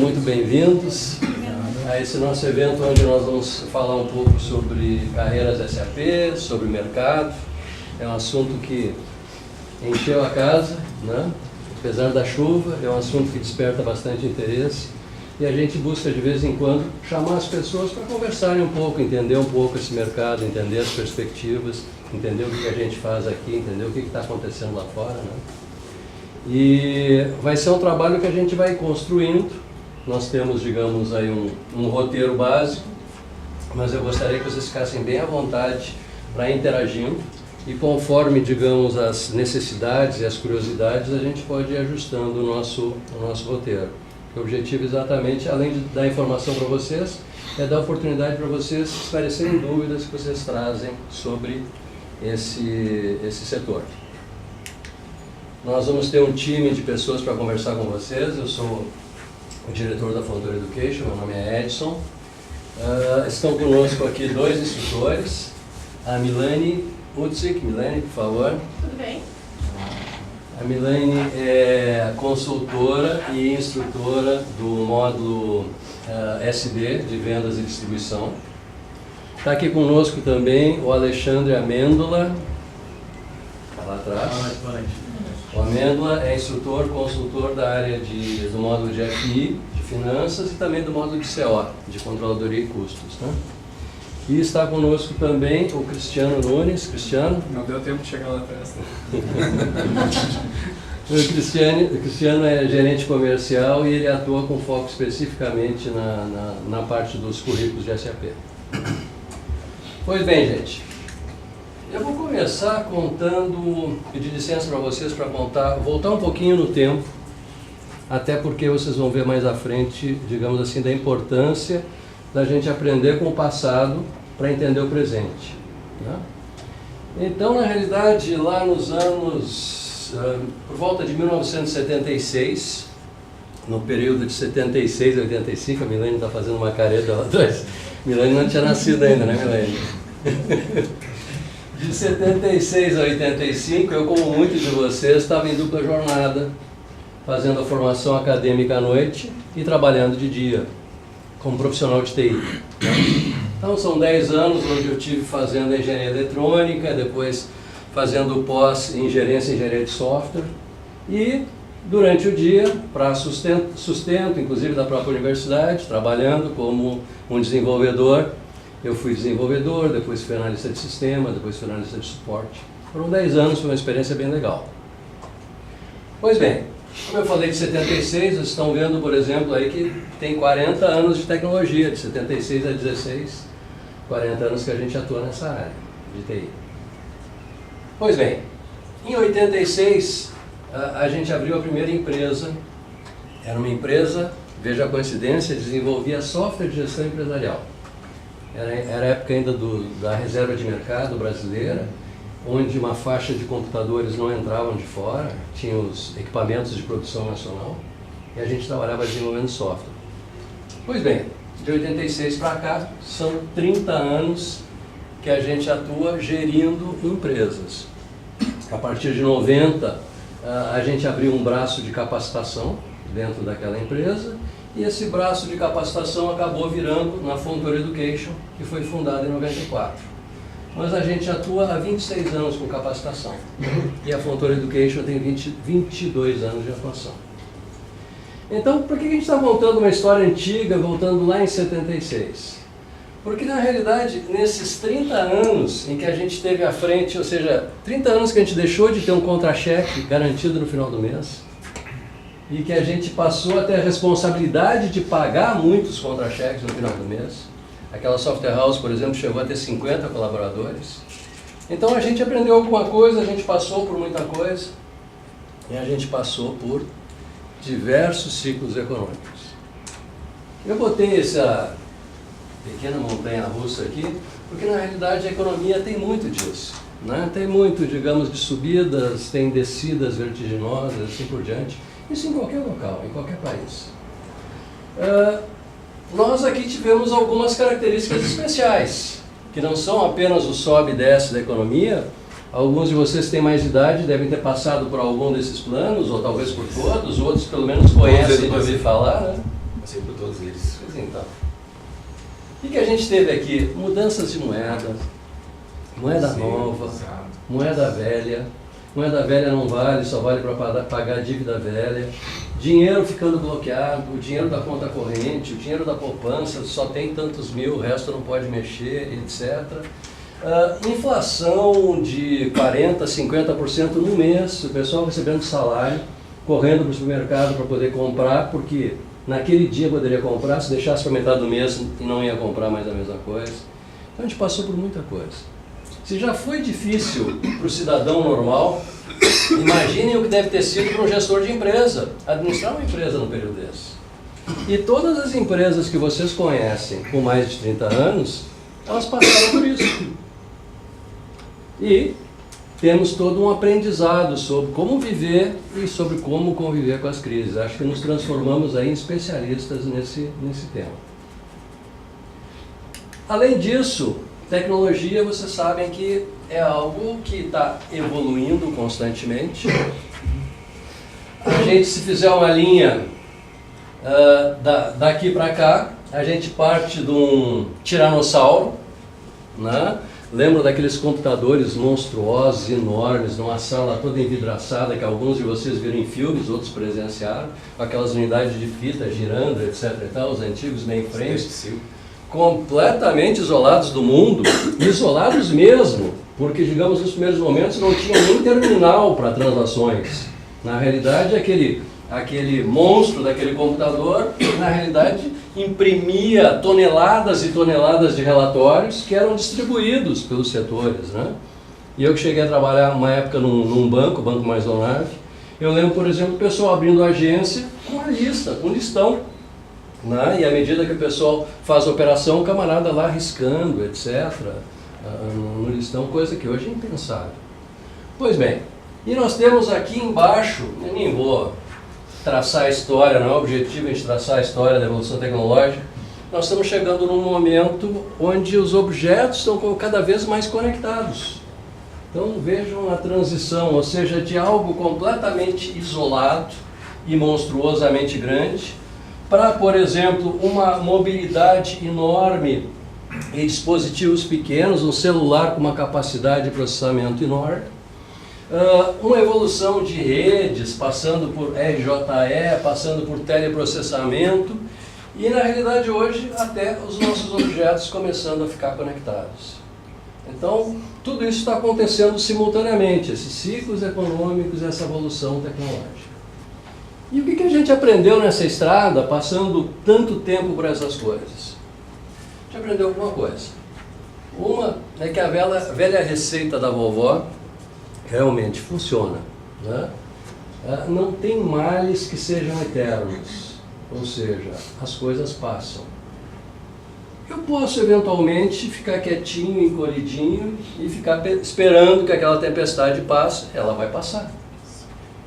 muito bem-vindos a esse nosso evento onde nós vamos falar um pouco sobre carreiras SAP, sobre mercado. É um assunto que encheu a casa, né? Apesar da chuva, é um assunto que desperta bastante interesse e a gente busca de vez em quando chamar as pessoas para conversarem um pouco, entender um pouco esse mercado, entender as perspectivas, entender o que a gente faz aqui, entender o que está acontecendo lá fora, né? E vai ser um trabalho que a gente vai construindo. Nós temos, digamos, aí um roteiro básico, mas eu gostaria que vocês ficassem bem à vontade para interagindo e conforme, digamos, as necessidades e as curiosidades, a gente pode ir ajustando o nosso roteiro. O objetivo exatamente, além de dar informação para vocês, é dar oportunidade para vocês esclarecerem dúvidas que vocês trazem sobre esse setor. Nós vamos ter um time de pessoas para conversar com vocês. Eu sou o diretor da Fontoura Education, meu nome é Edson. Estão conosco aqui dois instrutores, a Milane Utzik. Milane, por favor. Tudo bem? A Milane é consultora e instrutora do módulo SD, de vendas e distribuição. Está aqui conosco também o Alexandre Amêndola, está lá atrás. Boa noite. O Amêndola é instrutor, consultor da área do módulo de FI, de finanças e também do módulo de CO, de controladoria e custos, né? E está conosco também o Cristiano Nunes. Cristiano? Não deu tempo de chegar lá atrás. O Cristiano é gerente comercial e ele atua com foco especificamente na parte dos currículos de SAP. Pois bem, gente. Eu vou começar pedir licença para vocês para voltar um pouquinho no tempo, até porque vocês vão ver mais à frente, digamos assim, da importância da gente aprender com o passado para entender o presente, né? Então, na realidade, lá nos anos, por volta de 1976, no período de 76 a 85, a Milane está fazendo uma careta lá atrás. Milane não tinha nascido ainda, né, Milane? De 76 a 85, eu, como muitos de vocês, estava em dupla jornada, fazendo a formação acadêmica à noite e trabalhando de dia, como profissional de TI. Então, são 10 anos onde eu tive fazendo engenharia eletrônica, depois fazendo pós em gerência e engenharia de software, e durante o dia, para sustento, inclusive da própria universidade, trabalhando como um desenvolvedor. Eu fui desenvolvedor, depois fui analista de sistema, depois fui analista de suporte. Foram 10 anos, foi uma experiência bem legal. Pois bem, como eu falei de 76, vocês estão vendo, por exemplo, aí que tem 40 anos de tecnologia, de 76 a 16, 40 anos que a gente atua nessa área de TI. Pois bem, em 86, a gente abriu a primeira empresa. Era uma empresa, veja a coincidência, desenvolvia software de gestão empresarial. Era a época ainda da reserva de mercado brasileira, onde uma faixa de computadores não entravam de fora, tinha os equipamentos de produção nacional, e a gente trabalhava desenvolvendo software. Pois bem, de 86 para cá, são 30 anos que a gente atua gerindo empresas. A partir de 90, a gente abriu um braço de capacitação dentro daquela empresa, e esse braço de capacitação acabou virando na Fontoura Education, que foi fundada em 94. Mas a gente atua há 26 anos com capacitação. E a Fontoura Education tem 22 anos de atuação. Então, por que a gente está voltando uma história antiga, voltando lá em 76? Porque, na realidade, nesses 30 anos em que a gente teve à frente, ou seja, 30 anos que a gente deixou de ter um contra-cheque garantido no final do mês, e que a gente passou a ter a responsabilidade de pagar muitos contra-cheques no final do mês. Aquela software house, por exemplo, chegou a ter 50 colaboradores. Então a gente aprendeu alguma coisa, a gente passou por muita coisa, e a gente passou por diversos ciclos econômicos. Eu botei essa pequena montanha-russa aqui, porque na realidade a economia tem muito disso, né? Tem muito, digamos, de subidas, tem descidas vertiginosas, assim por diante. Isso em qualquer local, em qualquer país. Nós aqui tivemos algumas características especiais, que não são apenas o sobe e desce da economia. Alguns de vocês têm mais idade, devem ter passado por algum desses planos, ou talvez por todos, outros pelo menos conhecem de ouvir falar, né? Passei por todos eles. Pois então. O que a gente teve aqui? Mudanças de moeda, moeda nova, Exato. moeda velha. Moeda velha não vale, só vale para pagar a dívida velha. Dinheiro ficando bloqueado, o dinheiro da conta corrente, o dinheiro da poupança, só tem tantos mil, o resto não pode mexer, etc. Inflação de 40%, 50% no mês, o pessoal recebendo salário, correndo para o supermercado para poder comprar, porque naquele dia poderia comprar, se deixasse para metade do mês e não ia comprar mais a mesma coisa. Então a gente passou por muita coisa. Se já foi difícil para o cidadão normal, imaginem o que deve ter sido para um gestor de empresa, administrar uma empresa no período desse. E todas as empresas que vocês conhecem com mais de 30 anos, elas passaram por isso. E temos todo um aprendizado sobre como viver e sobre como conviver com as crises. Acho que nos transformamos aí em especialistas nesse tema. Além disso, tecnologia, vocês sabem que é algo que está evoluindo constantemente. A gente, se fizer uma linha daqui para cá, a gente parte de um tiranossauro, né? Lembro daqueles computadores monstruosos, enormes, numa sala toda envidraçada, que alguns de vocês viram em filmes, outros presenciaram, com aquelas unidades de fita girando, etc. e tal, os antigos mainframes, completamente isolados do mundo, isolados mesmo, porque, digamos, nos primeiros momentos não tinha nem terminal para transações. Na realidade, aquele monstro daquele computador, na realidade, imprimia toneladas e toneladas de relatórios que eram distribuídos pelos setores, né? E eu que cheguei a trabalhar uma época num banco, Banco Maisonave, eu lembro, por exemplo, o pessoal abrindo agência com uma lista, com um listão, né? E à medida que o pessoal faz a operação, o camarada lá riscando, etc., no listão, coisa que hoje é impensável. Pois bem, e nós temos aqui embaixo, eu nem vou traçar a história, não é o objetivo a gente traçar a história da evolução tecnológica, nós estamos chegando num momento onde os objetos estão cada vez mais conectados. Então vejam a transição, ou seja, de algo completamente isolado e monstruosamente grande, para, por exemplo, uma mobilidade enorme em dispositivos pequenos, um celular com uma capacidade de processamento enorme, uma evolução de redes, passando por RJE, passando por teleprocessamento, e na realidade hoje até os nossos objetos começando a ficar conectados. Então, tudo isso está acontecendo simultaneamente, esses ciclos econômicos, essa evolução tecnológica. E o que a gente aprendeu nessa estrada, passando tanto tempo por essas coisas? A gente aprendeu alguma coisa. Uma é que a velha receita da vovó realmente funciona, né? Não tem males que sejam eternos, ou seja, as coisas passam. Eu posso eventualmente ficar quietinho, encolhidinho e ficar esperando que aquela tempestade passe, ela vai passar.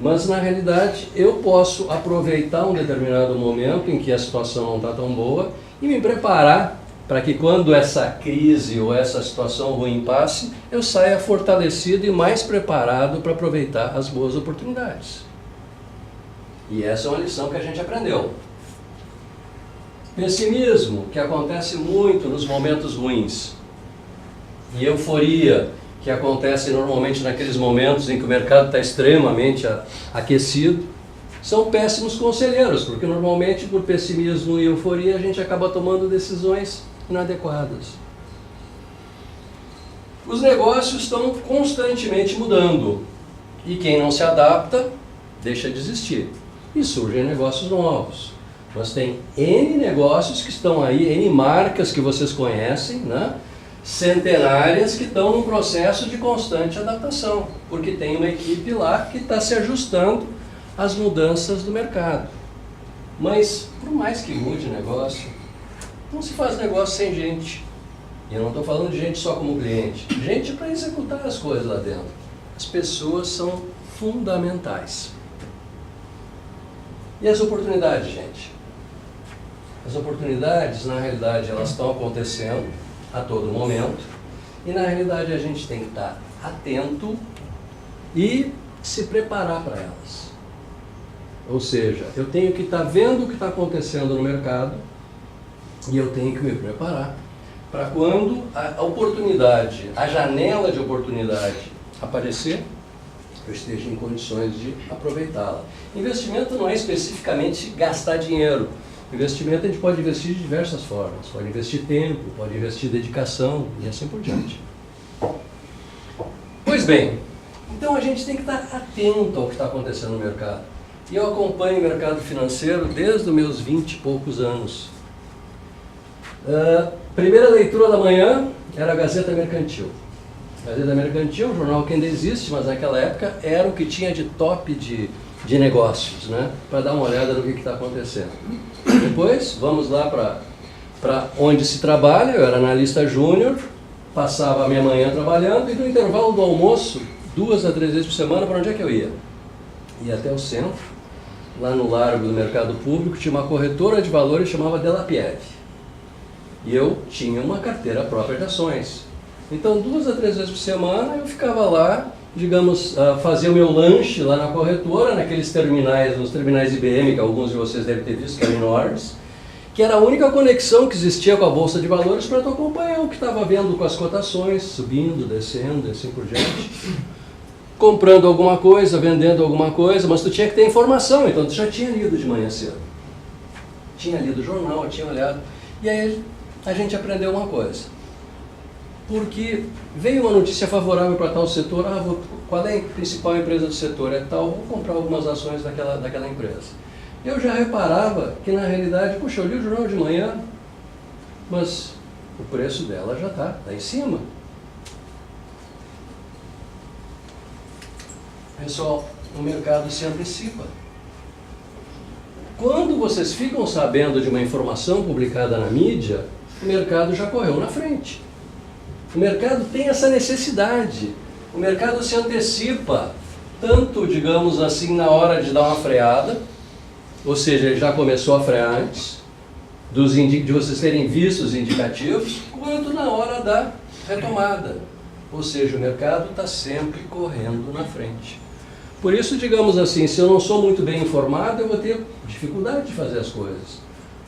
Mas na realidade eu posso aproveitar um determinado momento em que a situação não está tão boa e me preparar para que quando essa crise ou essa situação ruim passe, eu saia fortalecido e mais preparado para aproveitar as boas oportunidades. E essa é uma lição que a gente aprendeu. Pessimismo, que acontece muito nos momentos ruins, e euforia, que acontece normalmente naqueles momentos em que o mercado está extremamente aquecido, são péssimos conselheiros, porque normalmente por pessimismo e euforia a gente acaba tomando decisões inadequadas. Os negócios estão constantemente mudando, e quem não se adapta, deixa de existir, e surgem negócios novos. Nós tem N negócios que estão aí, N marcas que vocês conhecem, né? Centenárias que estão num processo de constante adaptação, porque tem uma equipe lá que está se ajustando às mudanças do mercado. Mas, por mais que mude o negócio, não se faz negócio sem gente. E eu não estou falando de gente só como cliente, gente para executar as coisas lá dentro. As pessoas são fundamentais. E as oportunidades, gente? As oportunidades, na realidade, elas estão acontecendo a todo momento, e na realidade a gente tem que estar atento e se preparar para elas. Ou seja, eu tenho que estar vendo o que está acontecendo no mercado e eu tenho que me preparar para quando a oportunidade, a janela de oportunidade aparecer, eu esteja em condições de aproveitá-la. Investimento não é especificamente gastar dinheiro. Investimento a gente pode investir de diversas formas. Pode investir tempo, pode investir dedicação e assim por diante. Pois bem, então a gente tem que estar atento ao que está acontecendo no mercado. E eu acompanho o mercado financeiro desde os meus 20 e poucos anos. Primeira leitura da manhã era a Gazeta Mercantil. A Gazeta Mercantil é um jornal que ainda existe, mas naquela época era o que tinha de top de negócios, né? Para dar uma olhada no que está acontecendo. Depois, vamos lá para onde se trabalha. Eu era analista júnior, passava a minha manhã trabalhando e no intervalo do almoço, 2 a 3 vezes por semana, para onde é que eu ia? Ia até o centro, lá no Largo do Mercado Público, tinha uma corretora de valores que chamava Delapieve. E eu tinha uma carteira própria de ações. Então, 2 a 3 vezes por semana, eu ficava lá, digamos, fazia o meu lanche lá na corretora, naqueles terminais, nos terminais IBM, que alguns de vocês devem ter visto, que eram enormes, que era a única conexão que existia com a Bolsa de Valores para tu acompanhar o que estava vendo com as cotações, subindo, descendo, e assim por diante. Comprando alguma coisa, vendendo alguma coisa, mas tu tinha que ter informação, então tu já tinha lido de manhã cedo. Tinha lido o jornal, tinha olhado. E aí a gente aprendeu uma coisa. Porque veio uma notícia favorável para tal setor, qual é a principal empresa do setor? É tal, vou comprar algumas ações daquela empresa. Eu já reparava que na realidade, puxa, eu li o jornal de manhã, mas o preço dela já está em cima. Pessoal, o mercado se antecipa. Quando vocês ficam sabendo de uma informação publicada na mídia, o mercado já correu na frente. O mercado tem essa necessidade. O mercado se antecipa, tanto, digamos assim, na hora de dar uma freada, ou seja, ele já começou a frear antes, de vocês terem visto os indicativos, quanto na hora da retomada. Ou seja, o mercado está sempre correndo na frente. Por isso, digamos assim, se eu não sou muito bem informado, eu vou ter dificuldade de fazer as coisas.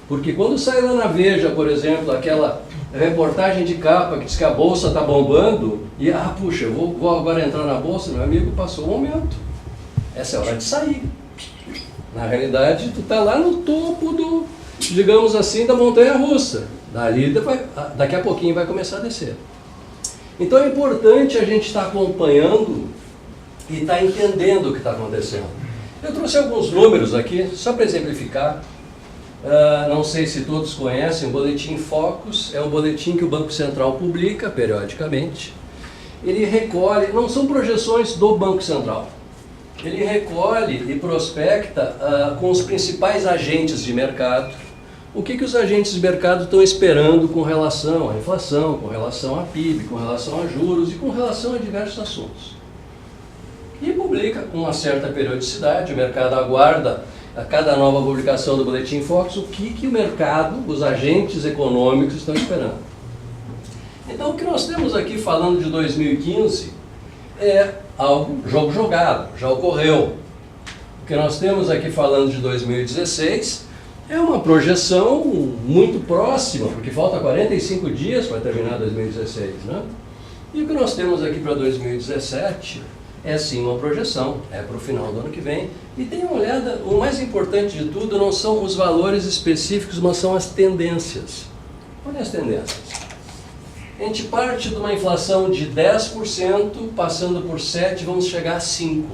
Porque quando sai lá na Veja, por exemplo, aquela reportagem de capa que diz que a Bolsa está bombando, e, puxa, eu vou agora entrar na Bolsa, meu amigo, passou o momento. Essa é a hora de sair. Na realidade, tu está lá no topo digamos assim, da montanha-russa. Daqui a pouquinho vai começar a descer. Então é importante a gente estar acompanhando e estar entendendo o que está acontecendo. Eu trouxe alguns números aqui, só para exemplificar. Não sei se todos conhecem, o Boletim Focus é um boletim que o Banco Central publica periodicamente. Ele recolhe, não são projeções do Banco Central, ele recolhe e prospecta com os principais agentes de mercado o que os agentes de mercado estão esperando com relação à inflação, com relação à PIB, com relação a juros e com relação a diversos assuntos. E publica com uma certa periodicidade, o mercado aguarda a cada nova publicação do Boletim Focus o que o mercado, os agentes econômicos estão esperando. Então o que nós temos aqui falando de 2015 é algo jogo jogado, já ocorreu. O que nós temos aqui falando de 2016 é uma projeção muito próxima, porque falta 45 dias para terminar 2016, né? E o que nós temos aqui para 2017 é sim uma projeção, é para o final do ano que vem. E tem uma olhada, o mais importante de tudo não são os valores específicos, mas são as tendências. Olha as tendências. A gente parte de uma inflação de 10%, passando por 7%, vamos chegar a 5%.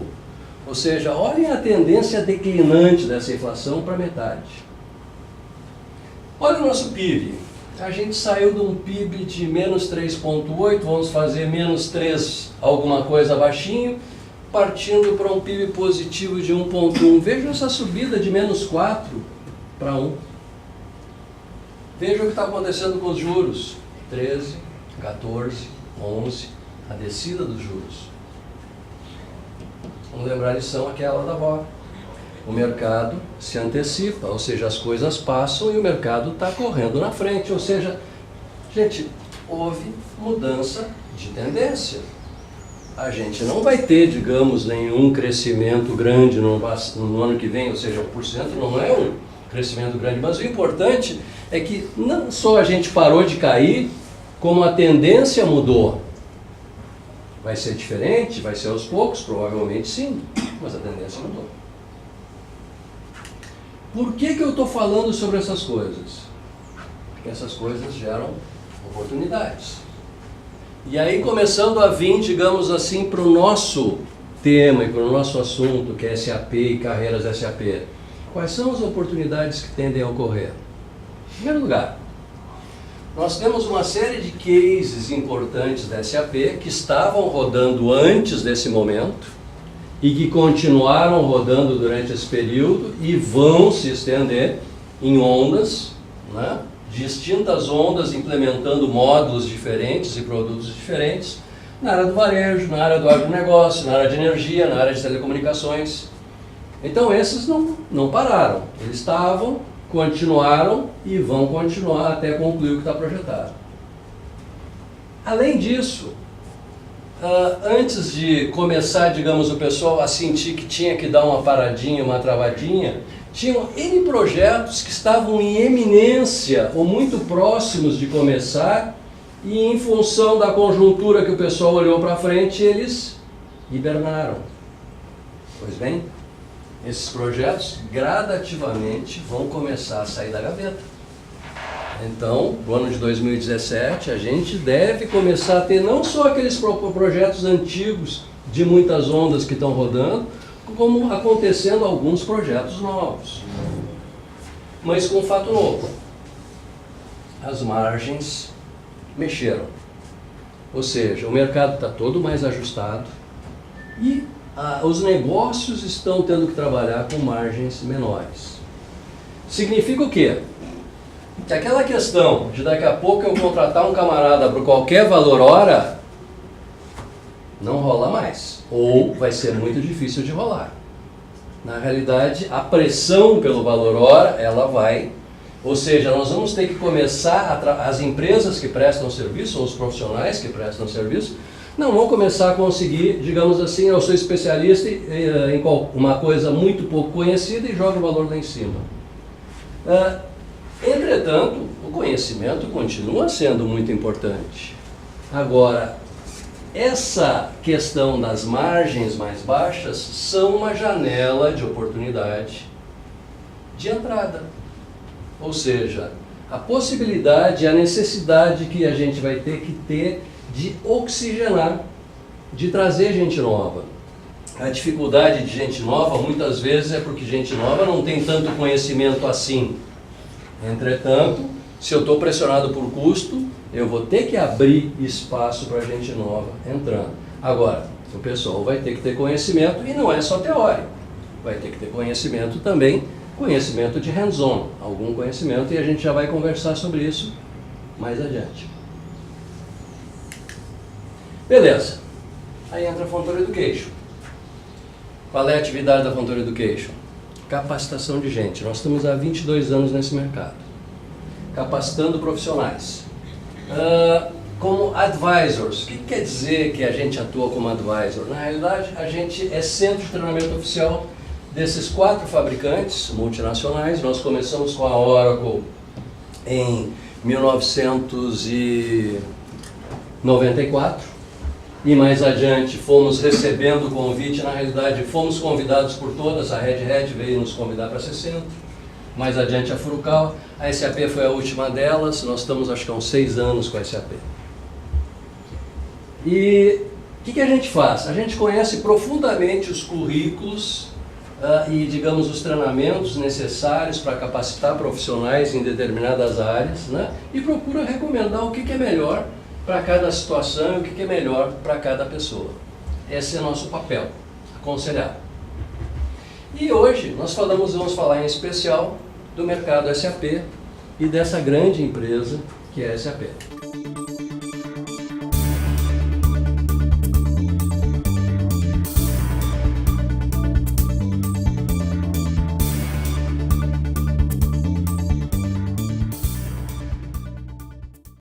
Ou seja, olhem a tendência declinante dessa inflação para metade. Olha o nosso PIB. A gente saiu de um PIB de menos 3,8, vamos fazer menos 3 alguma coisa baixinho, partindo para um PIB positivo de 1,1. Vejam essa subida de menos 4 para 1. Vejam o que está acontecendo com os juros. 13, 14, 11, a descida dos juros. Vamos lembrar a lição aquela da avó. O mercado se antecipa, ou seja, as coisas passam e o mercado está correndo na frente. Ou seja, gente, houve mudança de tendência. a gente não vai ter, digamos, nenhum crescimento grande no ano que vem, ou seja, 1% não é um crescimento grande, mas o importante é que não só a gente parou de cair, como a tendência mudou. Vai ser diferente? Vai ser aos poucos? Provavelmente sim, mas a tendência mudou. Por que eu estou falando sobre essas coisas? Porque essas coisas geram oportunidades. E aí, começando a vir, digamos assim, para o nosso tema e para o nosso assunto, que é SAP e carreiras SAP, quais são as oportunidades que tendem a ocorrer? Em primeiro lugar, nós temos uma série de cases importantes da SAP que estavam rodando antes desse momento e que continuaram rodando durante esse período e vão se estender em ondas, né? Distintas ondas implementando módulos diferentes e produtos diferentes na área do varejo, na área do agronegócio, na área de energia, na área de telecomunicações. Então esses não pararam, eles estavam, continuaram e vão continuar até concluir o que está projetado. Além disso, antes de começar, digamos, o pessoal a sentir que tinha que dar uma paradinha, uma travadinha, tinham N projetos que estavam em eminência ou muito próximos de começar e em função da conjuntura que o pessoal olhou para frente, eles hibernaram. Pois bem, esses projetos gradativamente vão começar a sair da gaveta. Então, no ano de 2017, a gente deve começar a ter não só aqueles projetos antigos de muitas ondas que estão rodando, como acontecendo alguns projetos novos. Mas com um fato novo, as margens mexeram. Ou seja, o mercado está todo mais ajustado e os negócios estão tendo que trabalhar com margens menores. Significa o quê? Que aquela questão de daqui a pouco eu contratar um camarada por qualquer valor hora, não rola mais. Ou vai ser muito difícil de rolar. Na realidade, a pressão pelo valor hora, ela vai... Ou seja, nós vamos ter que começar, as empresas que prestam serviço, ou os profissionais que prestam serviço, não vão começar a conseguir, digamos assim, eu sou especialista em uma coisa muito pouco conhecida e jogo o valor lá em cima. Entretanto, o conhecimento continua sendo muito importante. Agora, essa questão das margens mais baixas são uma janela de oportunidade de entrada. Ou seja, a possibilidade, a necessidade que a gente vai ter que ter de oxigenar, de trazer gente nova. A dificuldade de gente nova muitas vezes é porque gente nova não tem tanto conhecimento assim. Entretanto, se eu estou pressionado por custo, eu vou ter que abrir espaço para gente nova entrando. Agora, o pessoal vai ter que ter conhecimento, e não é só teórico. Vai ter que ter conhecimento também, conhecimento de hands-on, algum conhecimento, e a gente já vai conversar sobre isso mais adiante. Beleza. Aí entra a Fontoura Education. Qual é a atividade da Fontoura Education? Capacitação de gente. Nós estamos há 22 anos nesse mercado, capacitando profissionais. Como advisors. O que quer dizer que a gente atua como advisor? Na realidade, a gente é centro de treinamento oficial desses 4 fabricantes multinacionais. Nós começamos com a Oracle em 1994 e mais adiante fomos recebendo o convite. Na realidade, fomos convidados por todas. A Red Hat veio nos convidar para ser centro. Mais adiante a Furukawa. A SAP foi a última delas. Nós estamos, acho que há uns 6 anos com a SAP. E o que a gente faz? A gente conhece profundamente os currículos e, digamos, os treinamentos necessários para capacitar profissionais em determinadas áreas, né? E procura recomendar o que é melhor para cada situação e o que é melhor para cada pessoa. Esse é nosso papel, aconselhar. E hoje nós vamos falar em especial do mercado SAP e dessa grande empresa que é a SAP.